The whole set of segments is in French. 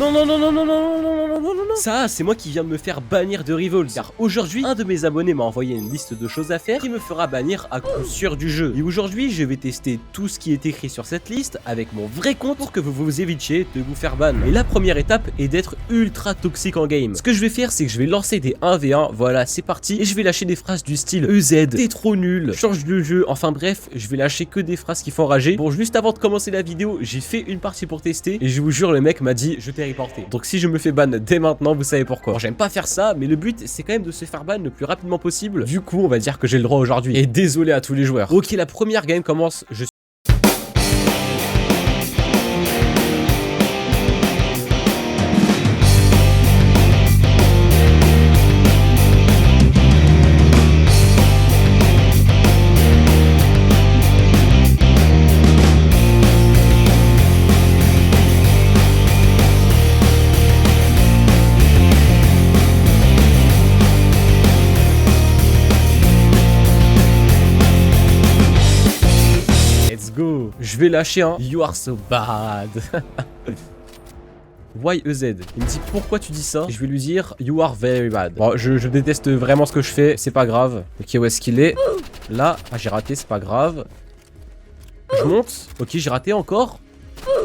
Non, non, non, non, non, non, non, non, non, non, non. Ça, c'est moi qui viens de me faire bannir de Revolves. Car aujourd'hui, un de mes abonnés m'a envoyé une liste de choses à faire qui me fera bannir à coup sûr du jeu. Et aujourd'hui, je vais tester tout ce qui est écrit sur cette liste avec mon vrai compte pour que vous vous évitiez de vous faire ban. Et la première étape est d'être ultra toxique en game. Ce que je vais faire, c'est que je vais lancer des 1v1. Voilà, c'est parti. Et je vais lâcher des phrases du style EZ, t'es trop nul, change de jeu. Enfin bref, je vais lâcher que des phrases qui font rager. Bon, juste avant de commencer la vidéo, j'ai fait une partie pour tester. Et je vous jure, le mec m'a dit, je t'ai reporté. Donc si je me fais ban dès maintenant, vous savez pourquoi. Bon, j'aime pas faire ça, mais le but, c'est quand même de se faire ban le plus rapidement possible. Du coup, on va dire que j'ai le droit aujourd'hui. Et désolé à tous les joueurs. Ok, la première game commence. Je vais lâcher un You are so bad. Why EZ? Il me dit pourquoi tu dis ça? Et je vais lui dire You are very bad. Bon, je déteste vraiment ce que je fais, c'est pas grave. Ok, où est-ce qu'il est? Là, ah, j'ai raté, c'est pas grave. Je monte. Ok, j'ai raté encore.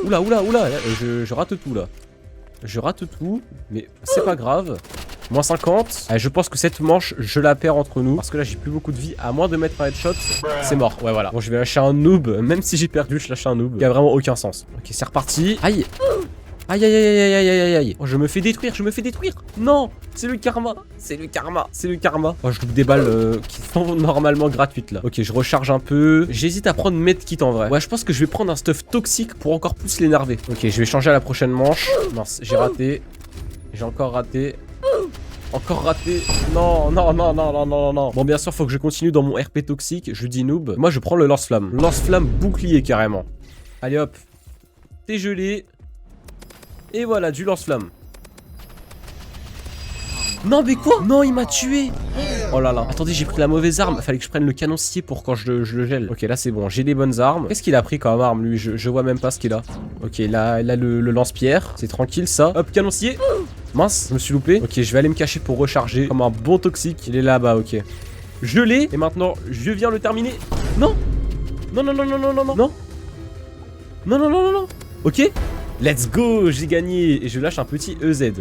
Oula, oula, oula. Je rate tout là. Je rate tout, mais c'est pas grave. Moins 50. Allez, je pense que cette manche, je la perds entre nous. Parce que là, j'ai plus beaucoup de vie. À moins de mettre un headshot, c'est mort. Ouais, voilà. Bon, je vais lâcher un noob. Même si j'ai perdu, je lâche un noob. Il y a vraiment aucun sens. Ok, c'est reparti. Aïe. Aïe, aïe, aïe, aïe, aïe, aïe, aïe. Oh, je me fais détruire, je me fais détruire. Non, c'est le karma. C'est le karma. C'est le karma. Oh, je loupe des balles qui sont normalement gratuites là. Ok, je recharge un peu. J'hésite à prendre medkit en vrai. Ouais, je pense que je vais prendre un stuff toxique pour encore plus l'énerver. Ok, je vais changer à la prochaine manche. Mince, j'ai raté. J'ai encore raté. Encore raté. Non, non, non, non, non, non, non. Bon, bien sûr, faut que je continue dans mon RP toxique. Je dis noob. Moi, je prends le lance-flamme. Lance-flamme bouclier carrément. Allez hop. T'es gelé. Et voilà, du lance-flamme. Non, mais quoi? Non, il m'a tué. Oh là là. Attendez, j'ai pris la mauvaise arme. Fallait que je prenne le canoncier pour quand je le gèle. Ok, là, c'est bon. J'ai des bonnes armes. Qu'est-ce qu'il a pris comme arme, lui? Je vois même pas ce qu'il a. Ok, là, le lance-pierre. C'est tranquille, ça. Hop, canoncier. Mince, je me suis loupé. Ok, je vais aller me cacher pour recharger comme un bon toxique. Il est là-bas, ok. Je l'ai. Et maintenant, je viens le terminer. Non. Non, non, non, non, non, non, non. Non. Non, non, non, non, non. Ok. Let's go, j'ai gagné. Et je lâche un petit EZ.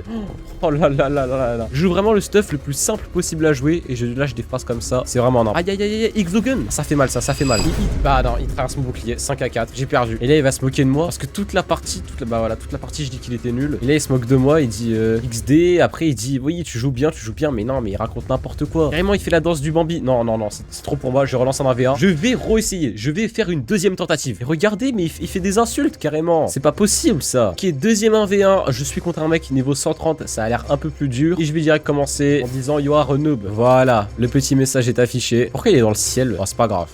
Oh là là là là là. Je joue vraiment le stuff le plus simple possible à jouer. Et je lâche des phrases comme ça. C'est vraiment énorme. Aïe aïe aïe aïe, X-Dogun. Ça fait mal, ça fait mal. Bah non, il traverse mon bouclier. 5 à 4, j'ai perdu. Et là, il va se moquer de moi. Parce que toute la partie, bah voilà, toute la partie, je dis qu'il était nul. Et là, il se moque de moi. Il dit XD. Après, il dit oui, tu joues bien. Mais non, mais il raconte n'importe quoi. Carrément, il fait la danse du Bambi. Non, non, non, c'est trop pour moi. Je relance un 1v1. Je vais re-essayer. Je vais faire une deuxième tentative. Et regardez, mais il fait des insultes carrément. C'est pas possible ça. Ok, deuxième 1v1, je suis contre un mec niveau 130, ça a l'air un peu plus dur. Et je vais direct commencer en disant You are a noob. Voilà, le petit message est affiché. Pourquoi il est dans le ciel? Oh, c'est pas grave.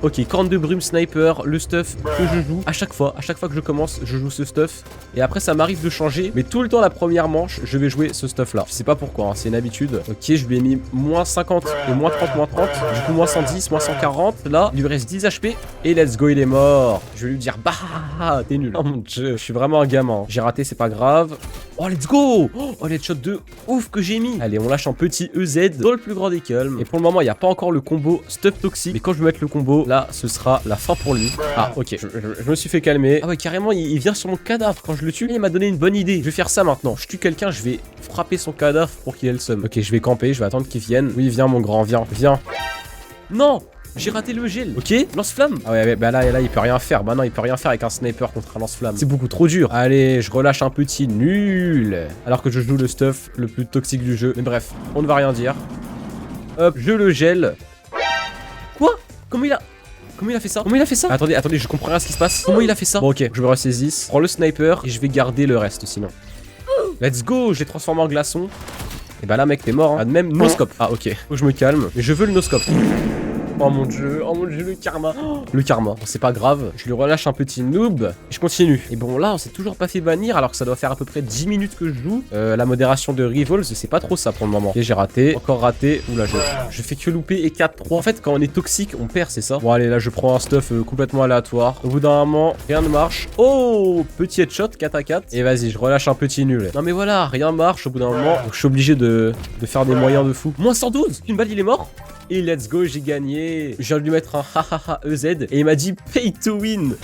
Ok, corne de brume, sniper, le stuff que je joue. À chaque fois que je commence, je joue ce stuff. Et après, ça m'arrive de changer. Mais tout le temps, la première manche, je vais jouer ce stuff là. Je sais pas pourquoi, hein, c'est une habitude. Ok, je lui ai mis moins 50 et moins 30, moins 30. Du coup, moins 110, moins 140. Là, il lui reste 10 HP. Et let's go, il est mort. Je vais lui dire, bah, t'es nul. Oh mon dieu, je suis vraiment un gamin. J'ai raté, c'est pas grave. Oh, let's go. Oh, l'headshot de ouf que j'ai mis. Allez, on lâche un petit EZ dans le plus grand des calmes. Et pour le moment, il n'y a pas encore le combo stuff toxique. Mais quand je vais mettre le combo, là, ce sera la fin pour lui. Ah, ok, je me suis fait calmer. Ah ouais, carrément, il vient sur mon cadavre quand je le tue. Il m'a donné une bonne idée. Je vais faire ça maintenant. Je tue quelqu'un, je vais frapper son cadavre pour qu'il ait le seum. Ok, je vais camper, je vais attendre qu'il vienne. Oui, viens, mon grand, viens, viens. Non! J'ai raté le gel. Ok, lance-flamme. Ah ouais, bah là, il peut rien faire. Bah non, il peut rien faire avec un sniper contre un lance-flamme. C'est beaucoup trop dur. Allez, je relâche un petit nul. Alors que je joue le stuff le plus toxique du jeu. Mais bref, on ne va rien dire. Hop, je le gèle. Quoi? Comment il a fait ça? Comment il a fait ça? Attendez, je comprends rien à ce qui se passe. Comment il a fait ça? Bon, ok, je me ressaisisse. Prends le sniper et je vais garder le reste sinon. Let's go, je l'ai transformé en glaçon. Et bah là, mec, t'es mort. Hein. Ah, même no-scope. Ah, ok. Faut que je me calme. Mais je veux le no-scope. Oh mon dieu, le karma. Oh, le karma, bon, c'est pas grave. Je lui relâche un petit noob et je continue. Et bon, là, on s'est toujours pas fait bannir alors que ça doit faire à peu près 10 minutes que je joue. La modération de Rivals, c'est pas trop ça pour le moment. Ok, j'ai raté, encore raté. Oula, je fais que louper et 4-3. En fait, quand on est toxique, on perd, c'est ça? Bon, allez, là, je prends un stuff complètement aléatoire. Au bout d'un moment, rien ne marche. Oh, petit headshot, 4 à 4. Et vas-y, je relâche un petit nul. Non, mais voilà, rien marche au bout d'un moment. Donc, je suis obligé de faire des moyens de fou. Moins 112, une balle, il est mort. Et let's go, j'ai gagné. Je viens de lui mettre un hahaha EZ et il m'a dit pay to win.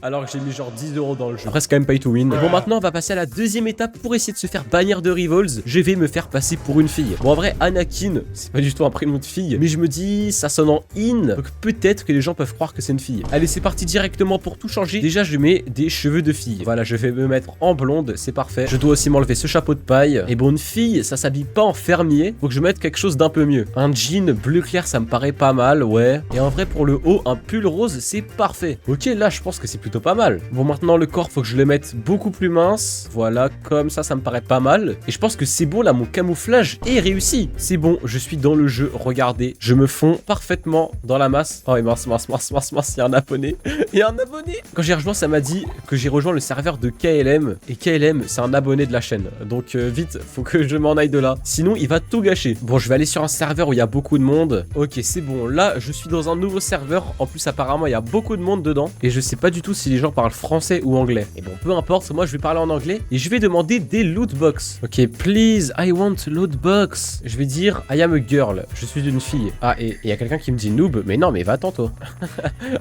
Alors que j'ai mis genre 10 € dans le jeu. Après, c'est quand même pay to win. Et bon, maintenant, on va passer à la deuxième étape pour essayer de se faire bannir de Rivals. Je vais me faire passer pour une fille. Bon, en vrai, Anakin, c'est pas du tout un prénom de fille. Mais je me dis, ça sonne en in. Donc peut-être que les gens peuvent croire que c'est une fille. Allez, c'est parti directement pour tout changer. Déjà, je mets des cheveux de fille. Voilà, je vais me mettre en blonde. C'est parfait. Je dois aussi m'enlever ce chapeau de paille. Et bon, une fille, ça s'habille pas en fermier. Faut que je mette quelque chose d'un peu mieux. Un jean bleu clair, ça me paraît pas mal, ouais. Et en vrai, pour le haut, un pull rose, c'est parfait. Ok, là, je pense que c'est plutôt pas mal. Bon, maintenant, le corps, faut que je le mette beaucoup plus mince. Voilà, comme ça me paraît pas mal. Et je pense que c'est bon, là, mon camouflage est réussi. C'est bon, je suis dans le jeu. Regardez, je me fonds parfaitement dans la masse. Oh, et mince, il y a un abonné. Il y a un abonné. Quand j'ai rejoint, ça m'a dit que j'ai rejoint le serveur de KLM. Et KLM, c'est un abonné de la chaîne. Donc, vite, faut que je m'en aille de là. Sinon, il va tout gâcher. Bon, je vais aller sur un serveur où il y a beaucoup de monde. Ok, c'est bon. Là, je suis dans un nouveau serveur. En plus, apparemment, il y a beaucoup de monde dedans. Et je sais pas du tout si les gens parlent français ou anglais. Et bon, peu importe. Moi, je vais parler en anglais. Et je vais demander des loot box. Ok, please, I want loot box. Je vais dire, I am a girl. Je suis une fille. Ah, et il y a quelqu'un qui me dit noob. Mais non, mais va-t'en, toi.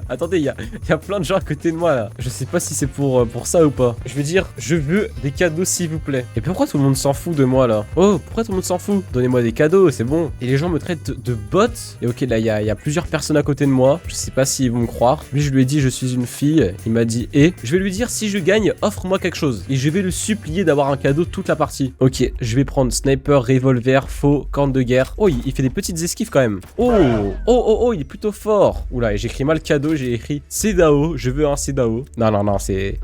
Attendez, il y a plein de gens à côté de moi, là. Je sais pas si c'est pour ça ou pas. Je vais dire, je veux des cadeaux, s'il vous plaît. Et pourquoi tout le monde s'en fout de moi, là? Oh, pourquoi tout le monde s'en fout? Donnez-moi des cadeaux, c'est bon. Et les gens me traitent de bot. Et ok, là, il y a plusieurs personnes à côté de moi. Je sais pas s'ils vont me croire. Lui, je lui ai dit, je suis une fille. Il m'a dit, et je vais lui dire, si je gagne, offre-moi quelque chose. Et je vais le supplier d'avoir un cadeau toute la partie. Ok, je vais prendre sniper, revolver, faux, corne de guerre. Oh, il fait des petites esquives quand même. Oh, il est plutôt fort. Oula, et j'ai écrit mal cadeau, j'ai écrit Cedao. Je veux un Cedao. Non, c'est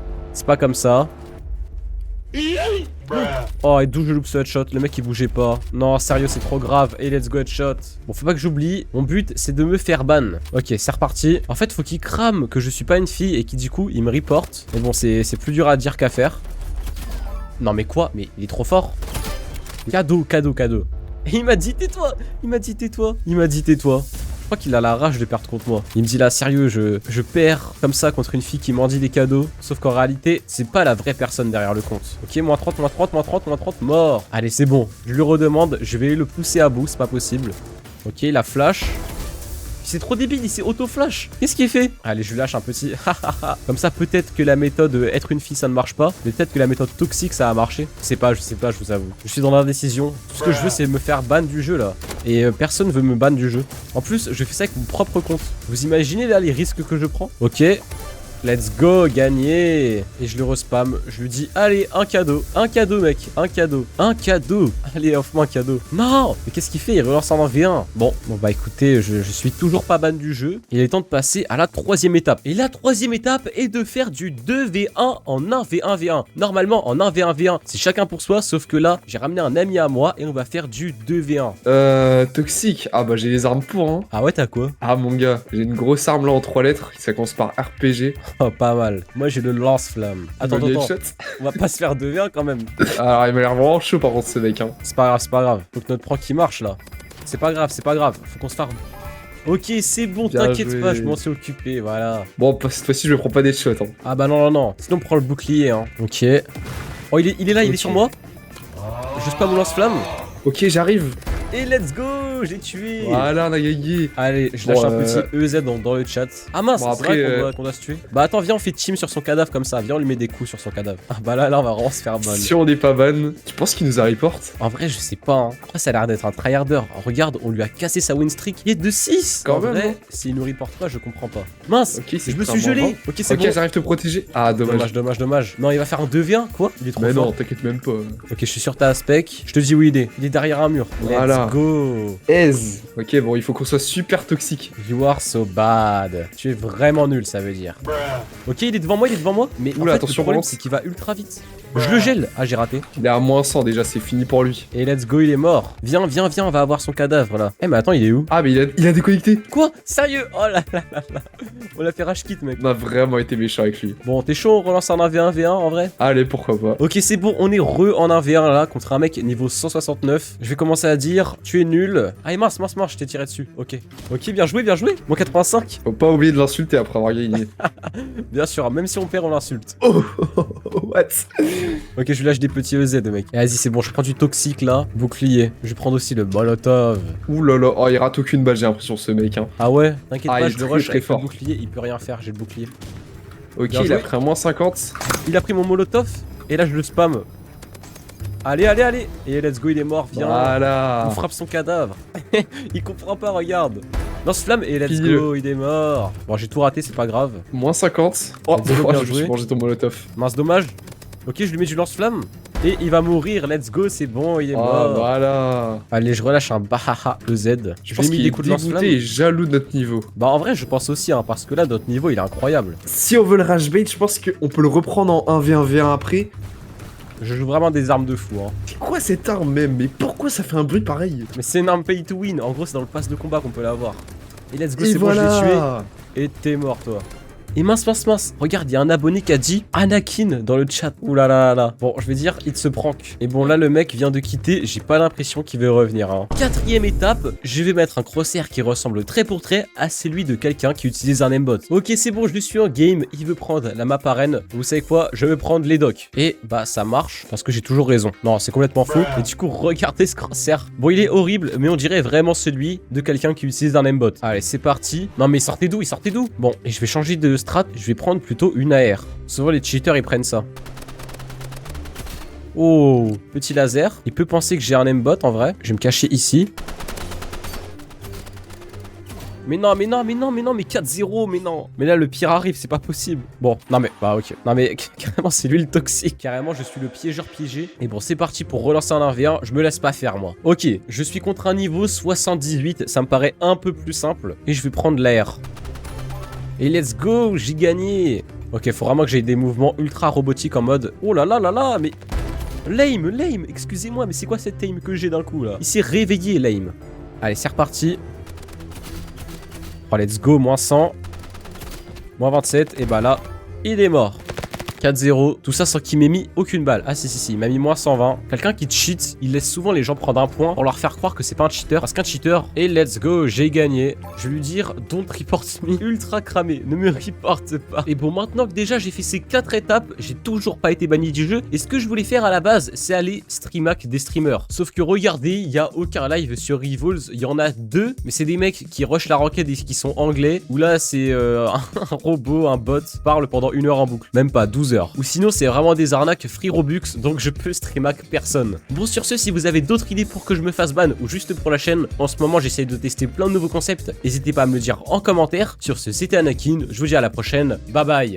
pas comme ça. Oh, et d'où je loupe ce headshot? Le mec il bougeait pas. Non, sérieux, c'est trop grave. Et let's go headshot. Bon, faut pas que j'oublie. Mon but, c'est de me faire ban. Ok, c'est reparti. En fait, faut qu'il crame que je suis pas une fille et qui du coup, il me reporte. Mais bon, c'est plus dur à dire qu'à faire. Non, mais quoi? Mais il est trop fort. Cadeau. Et il m'a dit tais-toi. Il m'a dit tais-toi. Je crois qu'il a la rage de perdre contre moi. Il me dit là, sérieux, je perds comme ça contre une fille qui m'en dit des cadeaux. Sauf qu'en réalité, c'est pas la vraie personne derrière le compte. Ok, moins 30, mort. Allez, c'est bon. Je lui redemande, je vais le pousser à bout, c'est pas possible. Ok, la flash. C'est trop débile, il s'est auto-flash. Qu'est-ce qu'il fait? Allez, je lui lâche un petit. Comme ça, peut-être que la méthode être une fille, ça ne marche pas. Mais peut-être que la méthode toxique, ça a marché. Je sais pas, je vous avoue. Je suis dans l'indécision. Tout ce que je veux, c'est me faire ban du jeu, là. Et personne veut me ban du jeu. En plus, je fais ça avec mon propre compte. Vous imaginez, là, les risques que je prends? Ok. Let's go, gagner. Et je le respam. Je lui dis, allez, un cadeau. Un cadeau, mec. Un cadeau. Allez, offre-moi un cadeau. Non. Mais qu'est-ce qu'il fait? Il relance en 1v1. Bon, bah écoutez, je suis toujours pas ban du jeu. Il est temps de passer à la troisième étape. Et la troisième étape est de faire du 2v1 en 1v1v1. Normalement, en 1v1v1, c'est chacun pour soi. Sauf que là, j'ai ramené un ami à moi et on va faire du 2v1. Toxique. Ah bah j'ai les armes pour, hein. Ah ouais, t'as quoi? Ah mon gars, j'ai une grosse arme là en 3 lettres. Ça commence par RPG. Oh, pas mal. Moi, j'ai le lance-flamme. Attends. On va pas se faire 2v1 quand même. Alors, il m'a l'air vraiment chaud par contre, ce mec, hein. C'est pas grave. Faut que notre prank qui marche là. C'est pas grave. Faut qu'on se fasse. Ok, c'est bon, t'inquiète pas, je m'en suis occupé, voilà. Bon, cette fois-ci, je me prends pas des shots, hein. Ah bah non. Sinon, on prend le bouclier, hein. Ok. Oh, il est là, il est sur moi. Je spam mon lance-flamme. Ok, j'arrive. Et let's go, j'ai tué. Voilà, on a gagné. Allez, je lâche un petit EZ dans le chat. Ah mince, bon, c'est vrai qu'on doit se tuer. Bah attends, viens, on fait team sur son cadavre comme ça. Viens, on lui met des coups sur son cadavre. Ah bah là, on va vraiment se faire ban. Si on n'est pas ban, tu penses qu'il nous a report? En vrai, je sais pas. Hein. Après, ça a l'air d'être un tryharder. Regarde, on lui a cassé sa win streak. Il est de 6. Quand même. Vrai, s'il nous reporte pas, je comprends pas. Mince, okay, je me suis gelé. Ok, c'est bon. Ok, j'arrive te protéger. Ah, dommage. Dommage. Non, il va faire un 2v1. Quoi? Il est trop fort. Mais non, t'inquiète même pas. Ok, je suis sur ta spec. Je te dis où il est. Il est derrière un mur. Voilà. Let's go. Aise. Ok, bon, il faut qu'on soit super toxique. You are so bad. Tu es vraiment nul, ça veut dire. Ok, il est devant moi. Mais oula, en fait, attention, le problème, c'est qu'il va ultra vite. Je le gèle. Ah, j'ai raté. Il est à moins 100 déjà, c'est fini pour lui. Et let's go, il est mort. Viens, viens, viens, on va avoir son cadavre là. Eh, mais attends, il est où? Ah, mais il a déconnecté. Quoi? Sérieux? Oh là là là là. On l'a fait rage quit, mec. On a vraiment été méchant avec lui. Bon, t'es chaud, on relance un 1v1v1 en vrai? Allez, pourquoi pas. Ok, c'est bon, on est en 1v1 là contre un mec niveau 169. Je vais commencer à dire, tu es nul. Ah, mince, je t'ai tiré dessus. Ok. Ok, bien joué, bien joué. Mon 85. Faut pas oublier de l'insulter après avoir gagné. Bien sûr, même si on perd, on l'insulte. Oh, what? Ok, je lui lâche des petits EZ, mec. Vas-y, c'est bon, je prends du toxique là. Bouclier. Je vais prendre aussi le molotov. Ouh là là, oh, il rate aucune balle, j'ai l'impression, ce mec. Hein. Ah ouais, t'inquiète Ah, pas, il je est le très, rush très avec le fort. bouclier. Il peut rien faire, j'ai le bouclier. Ok, Bien il a joué. pris un moins 50. Il a pris mon molotov. Et là, je le spam. Allez, allez, allez. Et let's go, il est mort. Viens. Voilà. On frappe son cadavre. Il comprend pas, regarde. Lance-flamme et let's Fini-le. go, il est mort. Bon, j'ai tout raté, c'est pas grave. Moins 50. Oh, Let's go, bien je me joué. suis mangé ton molotov. Mince, dommage. Ok, je lui mets du lance-flamme. Et il va mourir, let's go, c'est bon, il est Oh, mort. voilà. Allez, je relâche un Bahaha EZ. Je pense qu'il est dégoûté et jaloux de notre niveau. Bah en vrai, je pense aussi, hein, parce que là, notre niveau, il est incroyable. Si on veut le rage bait, je pense qu'on peut le reprendre en 1v1v1 après. Je joue vraiment des armes de fou, hein. C'est quoi cette arme même? Mais pourquoi ça fait un bruit pareil? Mais c'est une arme pay to win. En gros, c'est dans le pass de combat qu'on peut l'avoir. Et let's go, Et c'est bon, je voilà. l'ai tué. Et t'es mort, toi. Et mince, mince, mince. Regarde, il y a un abonné qui a dit Anakin dans le chat. Ouh là là là là. Bon, je vais dire, il se prank. Et bon, là, le mec vient de quitter. J'ai pas l'impression qu'il veut revenir. Hein. Quatrième étape, je vais mettre un crosshair qui ressemble trait pour trait à celui de quelqu'un qui utilise un aimbot. Ok, c'est bon, je le suis en game. Il veut prendre la map arène. Vous savez quoi? Je vais prendre les docks. Et bah, ça marche parce que j'ai toujours raison. Non, c'est complètement faux. Et du coup, regardez ce crosshair. Bon, il est horrible, mais on dirait vraiment celui de quelqu'un qui utilise un aimbot. Allez, c'est parti. Non, mais il sortait d'où? Il sortait d'où? Bon, et je vais changer de strat. Je vais prendre plutôt une AR. Souvent les cheaters ils prennent ça. Oh, petit laser. Il peut penser que j'ai un aimbot en vrai. Je vais me cacher ici. Mais non, mais non, mais non, mais non, mais 4-0, mais non. Mais là le pire arrive, c'est pas possible. Bon, non mais, bah ok. Non mais carrément c'est lui le toxique. Carrément je suis le piégeur piégé. Et bon c'est parti pour relancer un 1v1. Je me laisse pas faire moi. Ok, je suis contre un niveau 78. Ça me paraît un peu plus simple. Et je vais prendre l'AR. Et let's go, j'ai gagné. Ok, faut vraiment que j'aie des mouvements ultra robotiques en mode oh là là là là, mais lame, excusez-moi, mais c'est quoi cette aim que j'ai d'un coup là? Il s'est réveillé, lame. Allez, c'est reparti. Oh, let's go, moins 100. Moins 27, et bah là, il est mort. 4-0, tout ça sans qu'il m'ait mis aucune balle. Ah si, il m'a mis moins 120. Quelqu'un qui cheat, il laisse souvent les gens prendre un point pour leur faire croire que c'est pas un cheater. Parce qu'un cheater, et let's go, j'ai gagné. Je vais lui dire, don't report me. Ultra cramé, ne me reporte pas. Et bon, maintenant que déjà j'ai fait ces 4 étapes, j'ai toujours pas été banni du jeu. Et ce que je voulais faire à la base, c'est aller streamac des streamers. Sauf que regardez, il y a aucun live sur Rivals. Il y en a 2, mais c'est des mecs qui rushent la ranked et qui sont anglais. Ou là, c'est un robot, un bot, parle pendant 1 heure en boucle. Même pas 12 heures. Ou sinon c'est vraiment des arnaques free Robux, donc je peux streamac personne. Bon, sur ce, si vous avez d'autres idées pour que je me fasse ban ou juste pour la chaîne, en ce moment j'essaye de tester plein de nouveaux concepts, n'hésitez pas à me le dire en commentaire. Sur ce, c'était Anakin, je vous dis à la prochaine, bye bye.